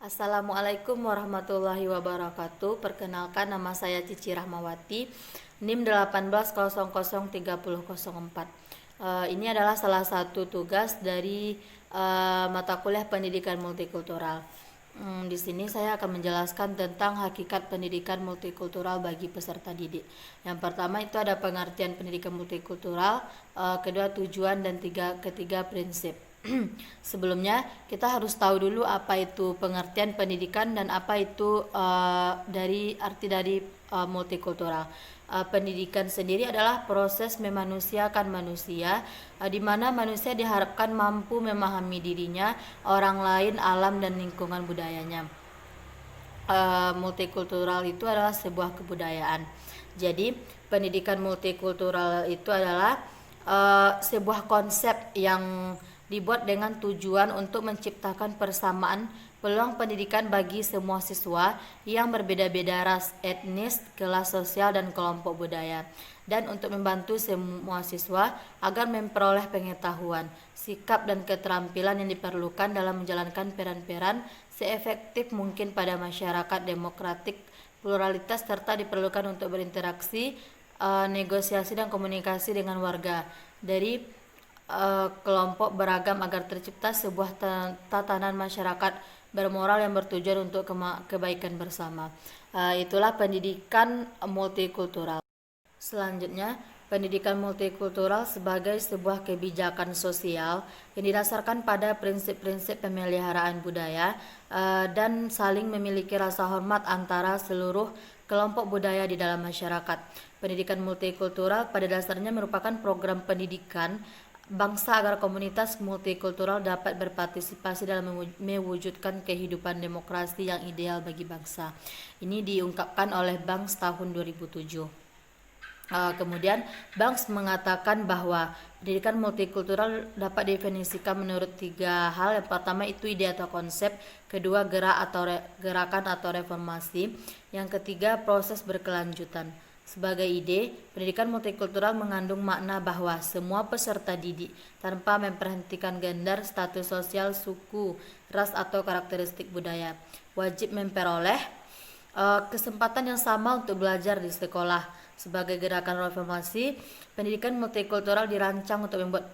Assalamualaikum warahmatullahi wabarakatuh. Perkenalkan, nama saya Cici Rahmawati, NIM 18003004. Ini adalah salah satu tugas dari mata kuliah pendidikan multikultural. Di sini saya akan menjelaskan tentang hakikat pendidikan multikultural bagi peserta didik. Yang pertama itu ada pengertian pendidikan multikultural, kedua tujuan, dan ketiga prinsip. Sebelumnya kita harus tahu dulu apa itu pengertian pendidikan dan apa itu arti dari multikultural. Pendidikan sendiri adalah proses memanusiakan manusia, di mana manusia diharapkan mampu memahami dirinya, orang lain, alam, dan lingkungan budayanya. Multikultural itu adalah sebuah kebudayaan. Jadi pendidikan multikultural itu adalah sebuah konsep yang dibuat dengan tujuan untuk menciptakan persamaan peluang pendidikan bagi semua siswa yang berbeda-beda ras, etnis, kelas sosial, dan kelompok budaya, dan untuk membantu semua siswa agar memperoleh pengetahuan, sikap, dan keterampilan yang diperlukan dalam menjalankan peran-peran seefektif mungkin pada masyarakat demokratik, pluralitas, serta diperlukan untuk berinteraksi, negosiasi, dan komunikasi dengan warga dari kelompok beragam agar tercipta sebuah tatanan masyarakat bermoral yang bertujuan untuk kebaikan bersama. Itulah pendidikan multikultural. Selanjutnya, pendidikan multikultural sebagai sebuah kebijakan sosial yang didasarkan pada prinsip-prinsip pemeliharaan budaya dan saling memiliki rasa hormat antara seluruh kelompok budaya di dalam masyarakat. Pendidikan multikultural pada dasarnya merupakan program pendidikan bangsa agar komunitas multikultural dapat berpartisipasi dalam mewujudkan kehidupan demokrasi yang ideal bagi bangsa. Ini diungkapkan oleh Banks tahun 2007. Kemudian Banks mengatakan bahwa pendidikan multikultural dapat didefinisikan menurut tiga hal. Yang pertama itu ide atau konsep, kedua gerakan atau reformasi, yang ketiga proses berkelanjutan. Sebagai ide, pendidikan multikultural mengandung makna bahwa semua peserta didik, tanpa memperhentikan gender, status sosial, suku, ras, atau karakteristik budaya, wajib memperoleh kesempatan yang sama untuk belajar di sekolah. Sebagai gerakan reformasi, pendidikan multikultural dirancang untuk membuat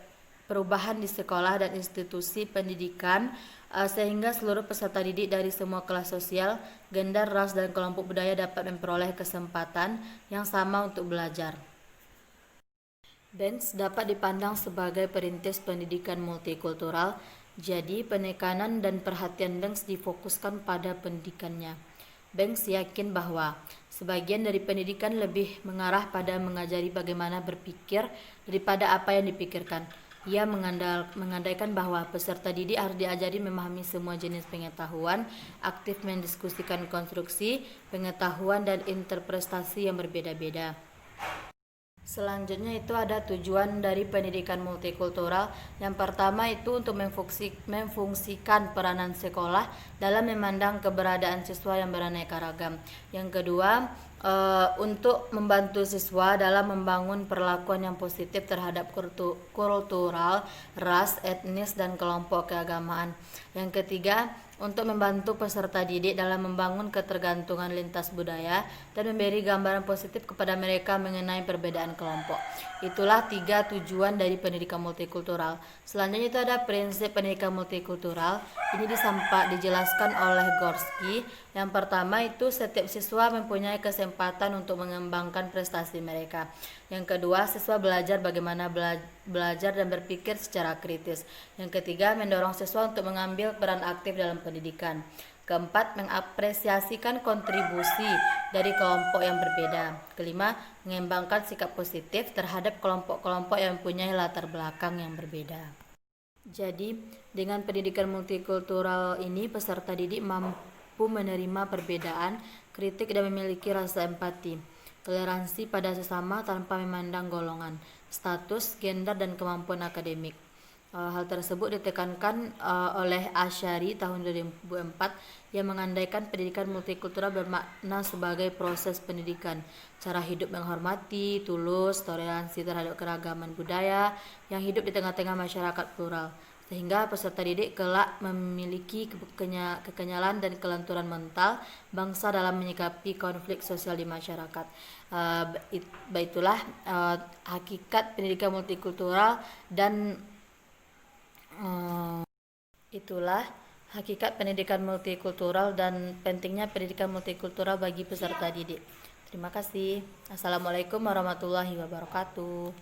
perubahan di sekolah dan institusi pendidikan sehingga seluruh peserta didik dari semua kelas sosial, gender, ras, dan kelompok budaya dapat memperoleh kesempatan yang sama untuk belajar. Banks dapat dipandang sebagai perintis pendidikan multikultural, jadi penekanan dan perhatian Banks difokuskan pada pendidikannya. Banks yakin bahwa sebagian dari pendidikan lebih mengarah pada mengajari bagaimana berpikir daripada apa yang dipikirkan. Ia mengandaikan bahwa peserta didik harus diajari memahami semua jenis pengetahuan, aktif mendiskusikan konstruksi, pengetahuan, dan interpretasi yang berbeda-beda. Selanjutnya itu ada tujuan dari pendidikan multikultural. Yang pertama itu untuk memfungsikan peranan sekolah dalam memandang keberadaan siswa yang beraneka ragam. Yang kedua, untuk membantu siswa dalam membangun perlakuan yang positif terhadap kultural, ras, etnis, dan kelompok keagamaan. Yang ketiga, untuk membantu peserta didik dalam membangun ketergantungan lintas budaya dan memberi gambaran positif kepada mereka mengenai perbedaan kelompok. Itulah tiga tujuan dari pendidikan multikultural. Selanjutnya itu ada prinsip pendidikan multikultural. Ini dijelaskan oleh Gorski. Yang pertama itu setiap siswa mempunyai kesempatan untuk mengembangkan prestasi mereka. Yang kedua, siswa belajar bagaimana belajar dan berpikir secara kritis. Yang ketiga, mendorong siswa untuk mengambil peran aktif dalam pendidikan. Keempat, mengapresiasikan kontribusi dari kelompok yang berbeda. Kelima, mengembangkan sikap positif terhadap kelompok-kelompok yang mempunyai latar belakang yang berbeda. Jadi, dengan pendidikan multikultural ini, peserta didik mampu menerima perbedaan, kritik, dan memiliki rasa empati, toleransi pada sesama tanpa memandang golongan, status, gender, dan kemampuan akademik. Hal tersebut ditekankan oleh Asyari tahun 2004 yang mengandaikan pendidikan multikultural bermakna sebagai proses pendidikan, cara hidup yang hormati, tulus, toleransi terhadap keragaman budaya yang hidup di tengah-tengah masyarakat plural. sehingga peserta didik kelak memiliki kekenyalan dan kelenturan mental bangsa dalam menyikapi konflik sosial di masyarakat. Baitulah hakikat pendidikan multikultural dan itulah hakikat pendidikan multikultural dan pentingnya pendidikan multikultural bagi peserta didik. Terima kasih. Assalamualaikum warahmatullahi wabarakatuh.